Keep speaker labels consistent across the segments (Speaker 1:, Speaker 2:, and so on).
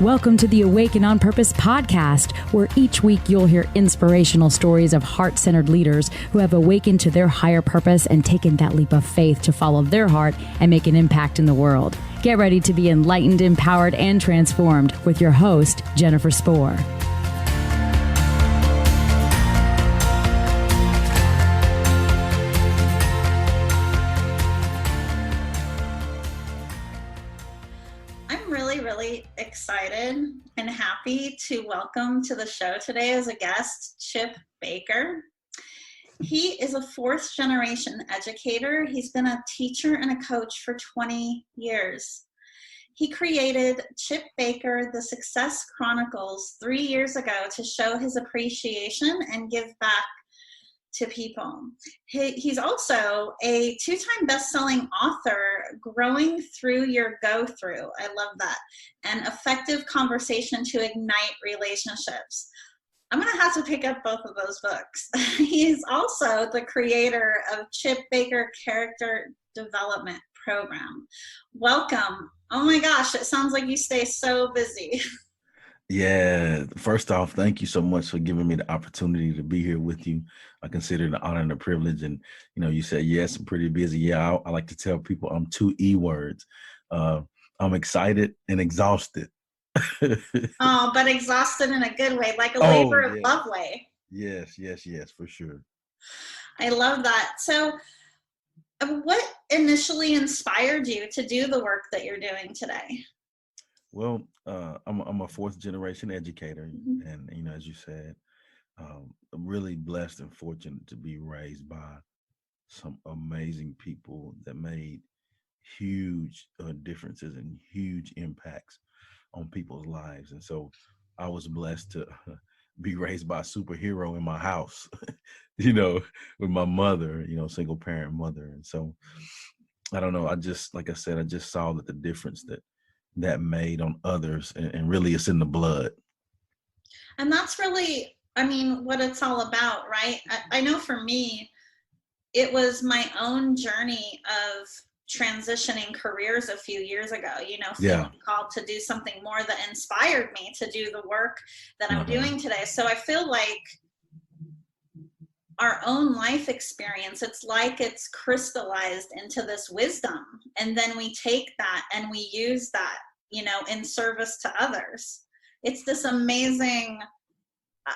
Speaker 1: Welcome to the Awaken on Purpose podcast, where each week you'll hear inspirational stories of heart-centered leaders who have awakened to their higher purpose and taken that leap of faith to follow their heart and make an impact in the world. Get ready to be enlightened, empowered, and transformed with your host, Jennifer Spohr.
Speaker 2: Really excited and happy to welcome to the show today as a guest, Chip Baker. He is a fourth generation educator. He's been a teacher and a coach for 20 years. He created Chip Baker, the Success Chronicles 3 years ago to show his appreciation and give back to people. He's also a two-time best-selling author, Growing Through Your Go-Through. I love that. And Effective Conversation to Ignite Relationships. I'm going to have to pick up both of those books. He's also the creator of Chip Baker Character Development Program. Welcome. Oh my gosh, it sounds like you stay so busy.
Speaker 3: Yeah. First off, thank you so much for giving me the opportunity to be here with you. I consider it an honor and a privilege. And, you said, yes, I'm pretty busy. Yeah, I like to tell people I'm two E words. I'm excited and exhausted.
Speaker 2: Oh, but exhausted in a good way, like a labor of love way.
Speaker 3: Yes, for sure.
Speaker 2: I love that. So what initially inspired you to do the work that you're doing today?
Speaker 3: Well, I'm a fourth generation educator. Mm-hmm. And, as you said, I'm really blessed and fortunate to be raised by some amazing people that made huge differences and huge impacts on people's lives. And so I was blessed to be raised by a superhero in my house, with my mother, single parent mother. And so I don't know. Like I said, I just saw that the difference that made on others, and really it's in the blood.
Speaker 2: And that's really, what it's all about, right? I know for me, it was my own journey of transitioning careers a few years ago, feeling called to do something more that inspired me to do the work that I'm doing today. So I feel like our own life experience, it's like it's crystallized into this wisdom. And then we take that and we use that, in service to others. It's this amazing,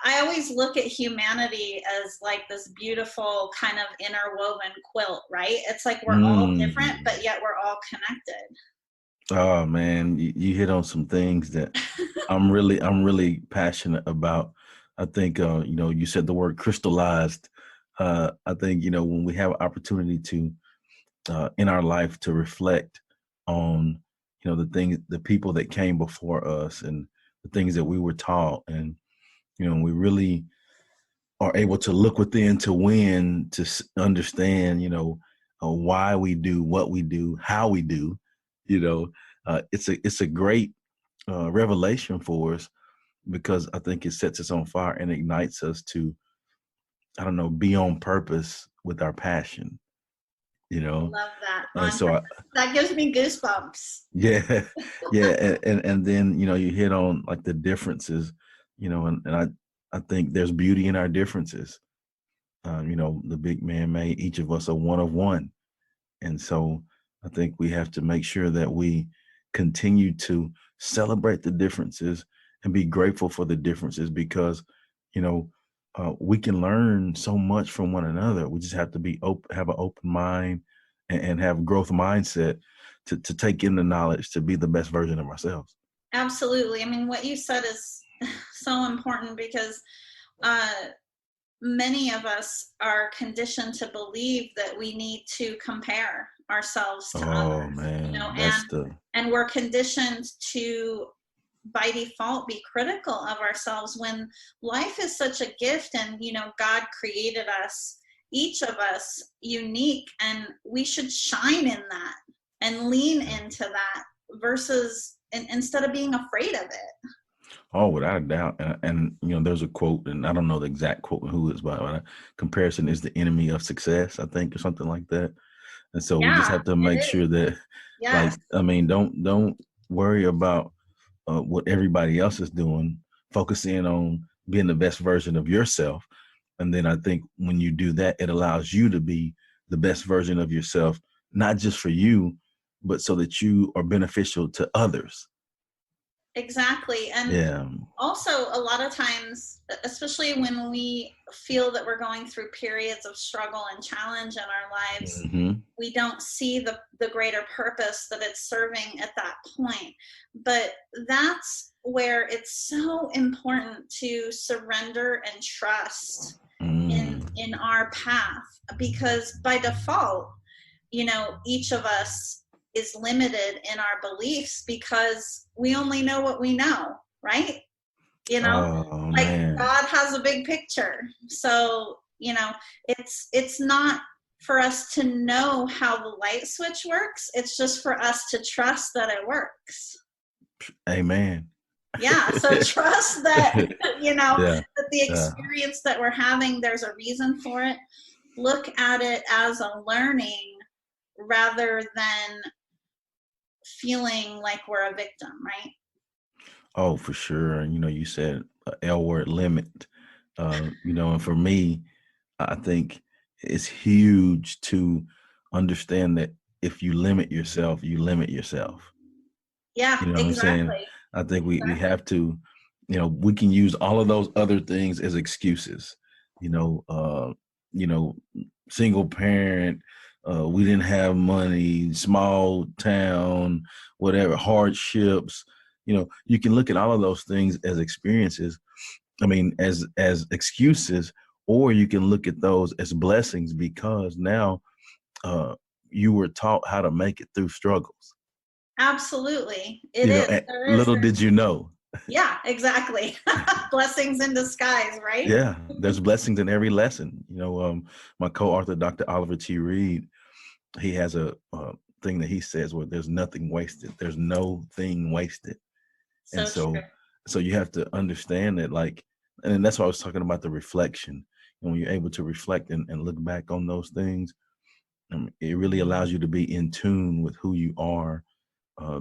Speaker 2: I always look at humanity as like this beautiful kind of interwoven quilt, right? It's like we're all different, but yet we're all connected.
Speaker 3: Oh man, you hit on some things that I'm really passionate about. I think, you said the word crystallized. I think, when we have an opportunity to, in our life, to reflect on, the people that came before us and the things that we were taught, and, we really are able to look within to win, to understand, why we do what we do, how we do, it's a great revelation for us, because I think it sets us on fire and ignites us to, be on purpose with our passion,
Speaker 2: Love that. So that gives me goosebumps.
Speaker 3: Yeah. And then, you hit on like the differences, and I think there's beauty in our differences. The big man made each of us a one of one. And so I think we have to make sure that we continue to celebrate the differences and be grateful for the differences, because, we can learn so much from one another. We just have to be have an open mind and have growth mindset to take in the knowledge, to be the best version of ourselves.
Speaker 2: Absolutely. What you said is so important, because many of us are conditioned to believe that we need to compare ourselves to others.
Speaker 3: Man,
Speaker 2: and we're conditioned to, by default, be critical of ourselves, when life is such a gift, and God created us, each of us, unique, and we should shine in that and lean into that, versus instead of being afraid of it.
Speaker 3: Oh, without a doubt. And there's a quote, and I don't know the exact quote who it's by, but comparison is the enemy of success, I think, or something like that. And so we just have to make sure that, don't worry about what everybody else is doing, focus in on being the best version of yourself. And then I think when you do that, it allows you to be the best version of yourself, not just for you, but so that you are beneficial to others.
Speaker 2: Exactly. And
Speaker 3: Yeah.
Speaker 2: also, a lot of times, especially when we feel that we're going through periods of struggle and challenge in our lives, we don't see the greater purpose that it's serving at that point. But that's where it's so important to surrender and trust in our path, because by default, each of us is limited in our beliefs because we only know what we know, right?
Speaker 3: Oh,
Speaker 2: Like
Speaker 3: man.
Speaker 2: God has a big picture. So, it's not for us to know how the light switch works. It's just for us to trust that it works.
Speaker 3: Amen.
Speaker 2: Yeah. So trust that,
Speaker 3: Yeah.
Speaker 2: that the experience that we're having, there's a reason for it. Look at it as a learning rather than feeling like we're a victim, right?
Speaker 3: Oh, for sure. And you said L word, limit. And for me, I think it's huge to understand that if you limit yourself, you limit yourself.
Speaker 2: Yeah,
Speaker 3: You know what I'm saying?
Speaker 2: exactly.
Speaker 3: I think we have to, we can use all of those other things as excuses. You know, uh, single parent, we didn't have money, small town, whatever, hardships. You can look at all of those things as experiences. I mean, as excuses, or you can look at those as blessings because now you were taught how to make it through struggles.
Speaker 2: Absolutely. It is. There is.
Speaker 3: Little did you know.
Speaker 2: Yeah, exactly. Blessings in disguise, right?
Speaker 3: Yeah, there's blessings in every lesson. My co-author, Dr. Oliver T. Reed, he has a thing that he says where there's nothing wasted. There's no thing wasted.
Speaker 2: So true.
Speaker 3: So you have to understand that, and that's why I was talking about the reflection. And when you're able to reflect and look back on those things, it really allows you to be in tune with who you are.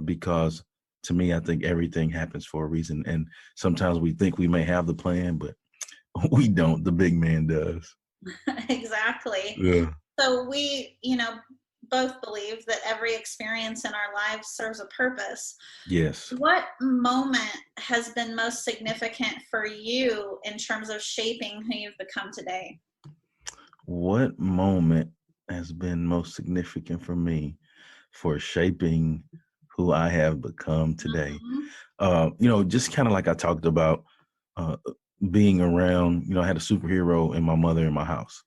Speaker 3: Because to me, I think everything happens for a reason. And sometimes we think we may have the plan, but we don't. The big man does.
Speaker 2: Exactly.
Speaker 3: Yeah.
Speaker 2: So we, both believe that every experience in our lives serves a purpose.
Speaker 3: Yes.
Speaker 2: What moment has been most significant for you in terms of shaping who you've become today?
Speaker 3: What moment has been most significant for me for shaping who I have become today? Just kind of like I talked about, being around, I had a superhero in my mother in my house.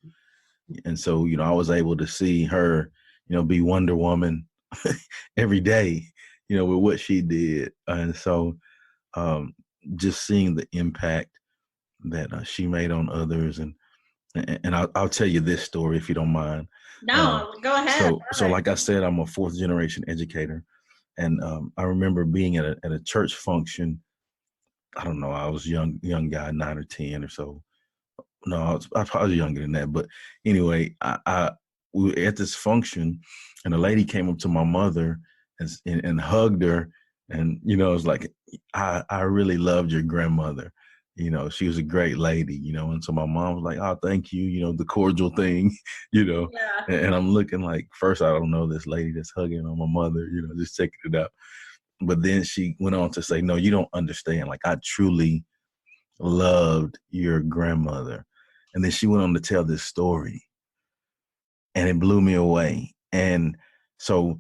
Speaker 3: And so, I was able to see her, be Wonder Woman every day, with what she did. And so just seeing the impact that she made on others. And I'll tell you this story if you don't mind.
Speaker 2: No, go ahead.
Speaker 3: So like I said, I'm a fourth generation educator. And I remember being at a church function. I don't know, I was young guy, 9 or 10 or so. No, I was younger than that. But anyway, we were at this function, and a lady came up to my mother and hugged her, and it was like, I really loved your grandmother. She was a great lady. And so my mom was like, oh, thank you. The cordial thing,
Speaker 2: Yeah.
Speaker 3: And I'm looking like, first, I don't know this lady that's hugging on my mother, just checking it out. But then she went on to say, no, you don't understand. Like, I truly loved your grandmother. And then she went on to tell this story, and it blew me away. And so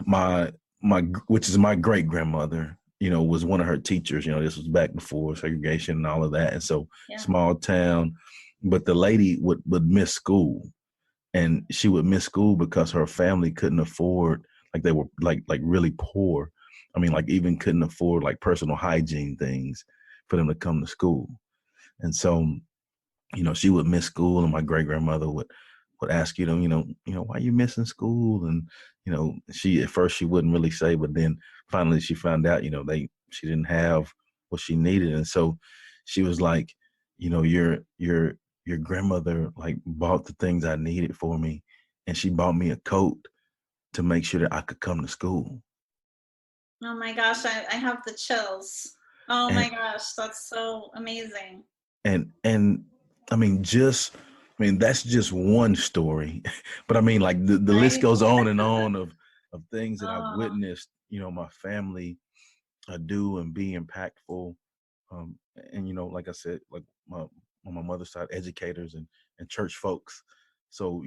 Speaker 3: my which is my great grandmother, was one of her teachers. This was back before segregation and all of that. And so small town, but the lady would miss school, and she would miss school because her family couldn't afford, like they were like really poor. I mean, like even couldn't afford like personal hygiene things for them to come to school. And so, she would miss school, and my great grandmother would ask, why you missing school? And, she, at first she wouldn't really say, but then finally she found out, she didn't have what she needed. And so she was like, your grandmother like bought the things I needed for me. And she bought me a coat to make sure that I could come to school.
Speaker 2: Oh my gosh, I have the chills. Oh my
Speaker 3: And
Speaker 2: gosh, that's so amazing.
Speaker 3: and that's just one story. But I mean, like the list
Speaker 2: Right?
Speaker 3: goes on and on of things that I've
Speaker 2: Oh,
Speaker 3: witnessed, my family do and be impactful. And like I said, like my on my mother's side, educators and church folks. So,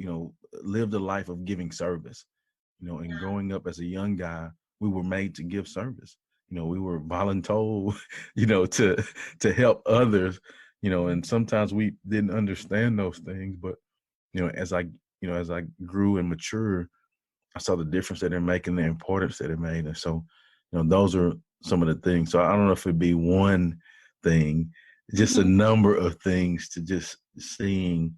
Speaker 3: lived a life of giving service, and
Speaker 2: yeah.
Speaker 3: growing up as a young guy, we were made to give service. We were voluntold, to help others, and sometimes we didn't understand those things. But, as I grew and matured, I saw the difference that they're making, the importance that it made. And so, those are some of the things. So I don't know if it'd be one thing, just a number of things to just seeing,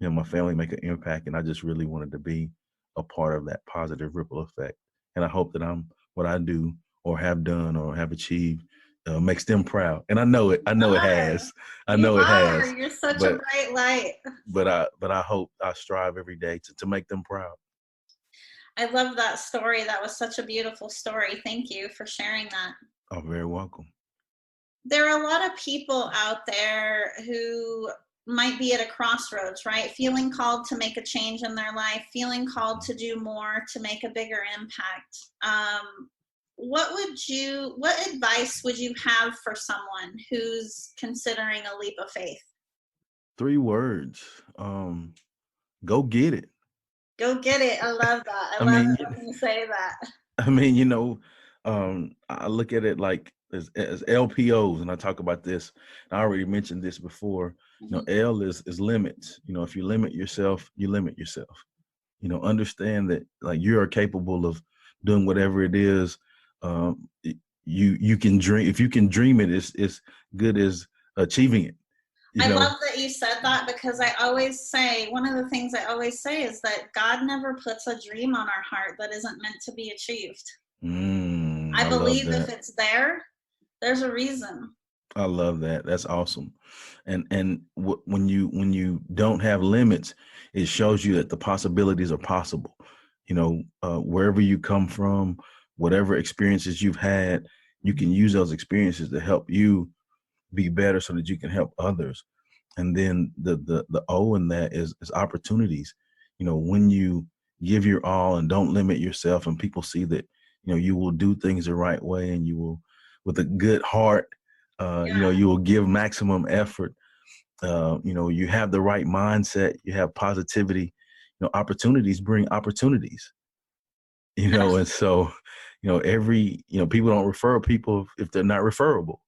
Speaker 3: my family make an impact. And I just really wanted to be a part of that positive ripple effect. And I hope that what I do or have done or have achieved makes them proud. And I know it. I know it
Speaker 2: Are.
Speaker 3: has. I
Speaker 2: You
Speaker 3: know it
Speaker 2: are.
Speaker 3: has.
Speaker 2: You're such a
Speaker 3: But
Speaker 2: bright light.
Speaker 3: but I hope I strive every day to make them proud.
Speaker 2: I love that story. That was such a beautiful story. Thank you for sharing that.
Speaker 3: Oh, very welcome.
Speaker 2: There are a lot of people out there who might be at a crossroads, right? Feeling called to make a change in their life, feeling called to do more, to make a bigger impact. What advice would you have for someone who's considering a leap of faith?
Speaker 3: 3 words. Go get it.
Speaker 2: Go get it. I love that. I
Speaker 3: I
Speaker 2: love
Speaker 3: mean,
Speaker 2: it when you say that.
Speaker 3: I mean, I look at it like as LPOs, and I talk about this. I already mentioned this before.
Speaker 2: Mhm.
Speaker 3: L is limits. If you limit yourself, you limit yourself. Understand that like you are capable of doing whatever it is. You can dream. If you can dream it, it's good as achieving it. You
Speaker 2: I
Speaker 3: know.
Speaker 2: love that you said that because I always say, one of the things I always say is that God never puts a dream on our heart that isn't meant to be achieved. I
Speaker 3: I love
Speaker 2: believe if
Speaker 3: that.
Speaker 2: it's there, there's a reason.
Speaker 3: I love that. That's awesome. And when you don't have limits, it shows you that the possibilities are possible. Wherever you come from, whatever experiences you've had, you can use those experiences to help you be better so that you can help others. And then the O in that is opportunities. When you give your all and don't limit yourself, and people see that, you will do things the right way, and you will, with a good heart,
Speaker 2: Yeah.
Speaker 3: you will give maximum effort. You have the right mindset, you have positivity. Opportunities bring opportunities. And so, people don't refer people if they're not referable.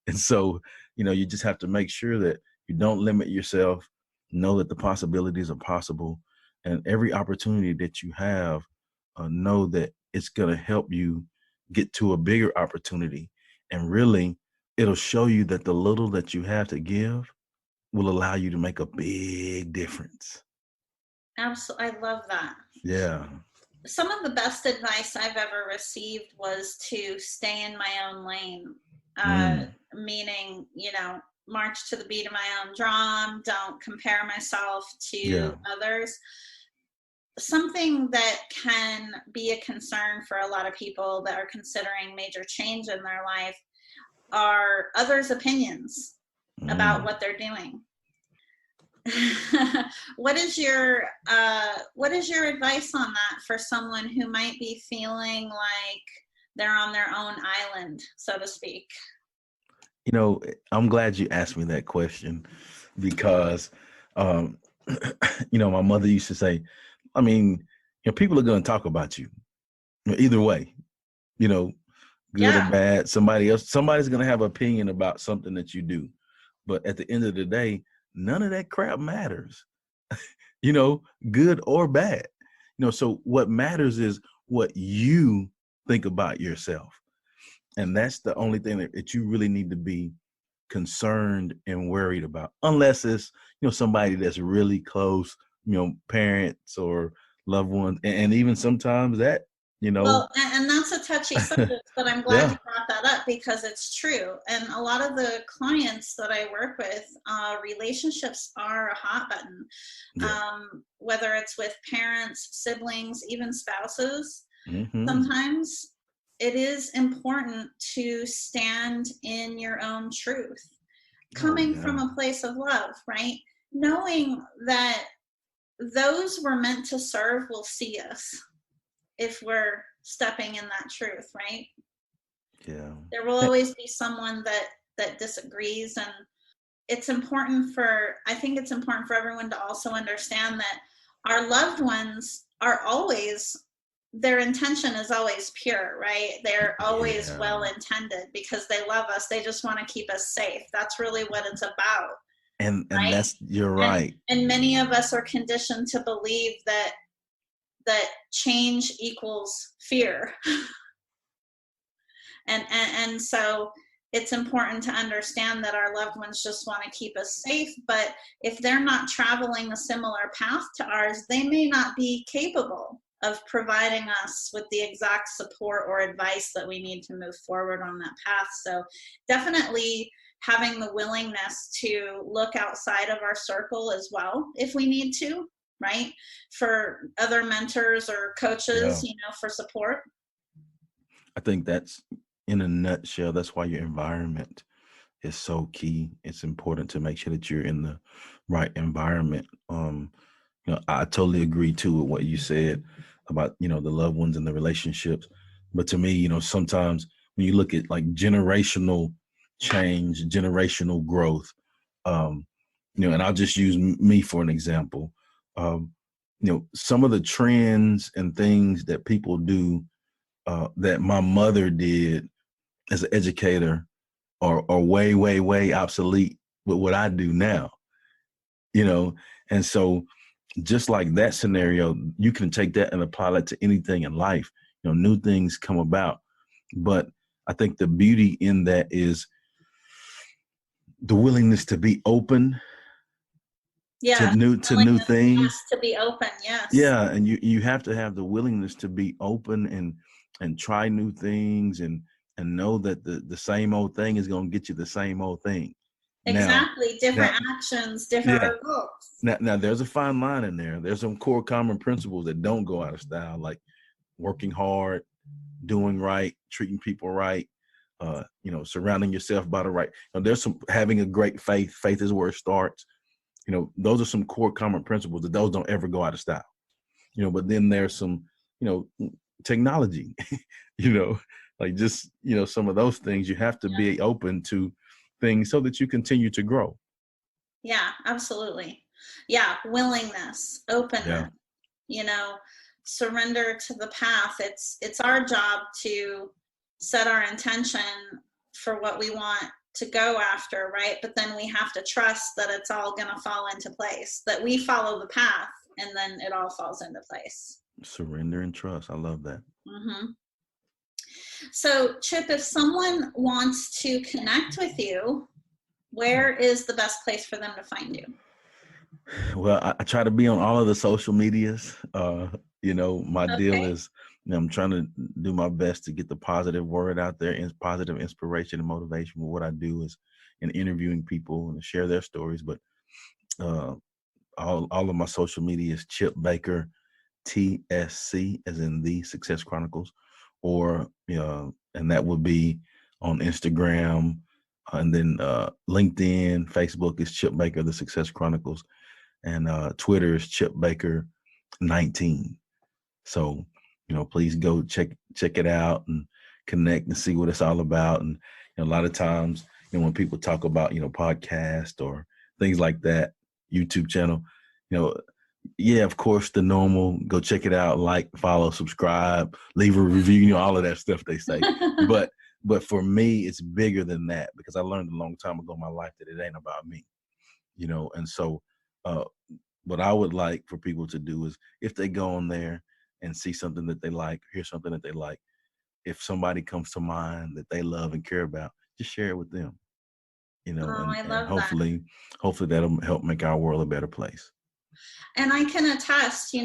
Speaker 3: And so, you just have to make sure that you don't limit yourself, know that the possibilities are possible, and every opportunity that you have, know that it's going to help you get to a bigger opportunity. And really, it'll show you that the little that you have to give will allow you to make a big difference.
Speaker 2: Absolutely. I love that.
Speaker 3: Yeah.
Speaker 2: Some of the best advice I've ever received was to stay in my own lane,
Speaker 3: Mm,
Speaker 2: meaning, march to the beat of my own drum, don't compare myself
Speaker 3: yeah.
Speaker 2: to others. Something that can be a concern for a lot of people that are considering major change in their life are others' opinions about
Speaker 3: Mm.
Speaker 2: what they're doing. What is your advice on that for someone who might be feeling like they're on their own island, so to speak?
Speaker 3: I'm glad you asked me that question because, um, my mother used to say, I mean, people are going to talk about you either way, you know, good or
Speaker 2: Yeah.
Speaker 3: bad. Somebody's going to have an opinion about something that you do. But at the end of the day, none of that crap matters, good or bad. So what matters is what you think about yourself. And that's the only thing that you really need to be concerned and worried about, unless it's somebody that's really close, parents or loved ones, and even sometimes that you know
Speaker 2: Well, and that's a touchy subject, but I'm glad
Speaker 3: yeah,
Speaker 2: you brought that up because it's true. And a lot of the clients that I work with, relationships are a hot button,
Speaker 3: yeah.
Speaker 2: whether it's with parents, siblings, even spouses.
Speaker 3: Hmm.
Speaker 2: Sometimes it is important to stand in your own truth, coming from a place of love, right? Knowing that those we're meant to serve will see us if we're stepping in that truth, right?
Speaker 3: Yeah.
Speaker 2: There will always be someone that disagrees, and I think it's important for everyone to also understand that our loved ones are always, their intention is always pure, right? They're always well intended because they love us. They just want to keep us safe. That's really what it's about.
Speaker 3: And
Speaker 2: right?
Speaker 3: you're right.
Speaker 2: And many of us are conditioned to believe that change equals fear. and so it's important to understand that our loved ones just want to keep us safe, but if they're not traveling a similar path to ours, they may not be capable of providing us with the exact support or advice that we need to move forward on that path. So definitely having the willingness to look outside of our circle as well, if we need to, right? For other mentors or coaches, for support.
Speaker 3: I think that's, in a nutshell, that's why your environment is so key. It's important to make sure that you're in the right environment. I totally agree too with what you said about, the loved ones and the relationships. But to me, sometimes when you look at like generational change, generational growth, and I'll just use me for an example. Some of the trends and things that people do that my mother did as an educator are way, way, way obsolete with what I do now, and so just like that scenario, you can take that and apply that to anything in life. New things come about, but I think the beauty in that is the willingness to be open to new things.
Speaker 2: Yes, to be open, yes.
Speaker 3: Yeah, and you have to have the willingness to be open and try new things and know that the same old thing is going to get you the same old thing.
Speaker 2: Exactly. Different actions, different results.
Speaker 3: Now there's a fine line in there. There's some core common principles that don't go out of style, like working hard, doing right, treating people right, surrounding yourself by the right. There's some, having a great faith. Faith is where it starts. Those are some core common principles that those don't ever go out of style. But then there's some, technology, like just, some of those things you have to be open to things so that you continue to grow.
Speaker 2: Yeah, absolutely. Yeah. Willingness, openness, surrender to the path. It's our job to set our intention for what we want to go after, right? But then we have to trust that it's all going to fall into place, that we follow the path and then it all falls into place.
Speaker 3: Surrender and trust. I love that.
Speaker 2: Mm-hmm. So Chip, if someone wants to connect with you, where is the best place for them to find you?
Speaker 3: Well, I try to be on all of the social medias. My deal is, I'm trying to do my best to get the positive word out there, and positive inspiration and motivation. What I do is in interviewing people and share their stories. But all of my social media is Chip Baker, TSC, as in the Success Chronicles, or and that would be on Instagram, and then LinkedIn, Facebook is Chip Baker, the Success Chronicles, and Twitter is Chip Baker 19. So, please go check it out and connect and see what it's all about. And a lot of times, when people talk about, podcast or things like that, YouTube channel, of course, the normal, go check it out, like, follow, subscribe, leave a review, all of that stuff they say. But for me, it's bigger than that, because I learned a long time ago in my life that it ain't about me, and so what I would like for people to do is, if they go on there and see something that they like, hear something that they like, if somebody comes to mind that they love and care about, just share it with them, and hopefully that'll help make our world a better place.
Speaker 2: And I can attest,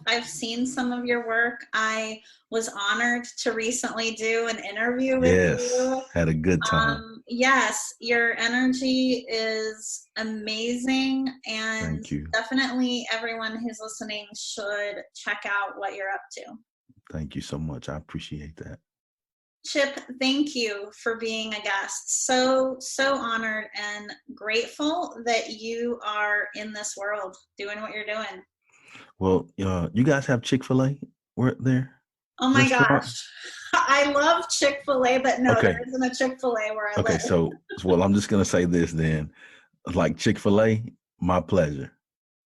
Speaker 2: I've seen some of your work. I was honored to recently do an interview with you.
Speaker 3: Had a good time.
Speaker 2: Yes, your energy is amazing, and
Speaker 3: thank you.
Speaker 2: Definitely everyone who's listening should check out what you're up to.
Speaker 3: Thank you so much. I appreciate that.
Speaker 2: Chip, thank you for being a guest. So honored and grateful that you are in this world doing what you're doing.
Speaker 3: Well, you guys have Chick-fil-A there?
Speaker 2: Oh my
Speaker 3: Restaurant?
Speaker 2: gosh. I love Chick-fil-A, but no,
Speaker 3: Okay.
Speaker 2: there isn't a Chick-fil-A where I
Speaker 3: Okay,
Speaker 2: live.
Speaker 3: so well, I'm just gonna say this then. Like Chick-fil-A, my pleasure.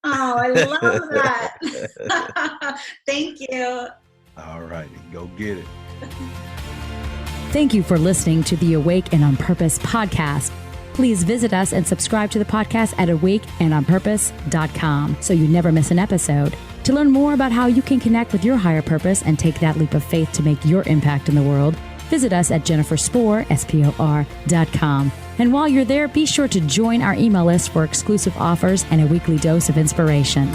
Speaker 2: Oh, I love that. Thank you.
Speaker 3: All righty, go get it.
Speaker 1: Thank you for listening to the Awake and on Purpose podcast. Please visit us and subscribe to the podcast at awakeandonpurpose.com so you never miss an episode. To learn more about how you can connect with your higher purpose and take that leap of faith to make your impact in the world, visit us at jenniferspor.com. And while you're there, be sure to join our email list for exclusive offers and a weekly dose of inspiration.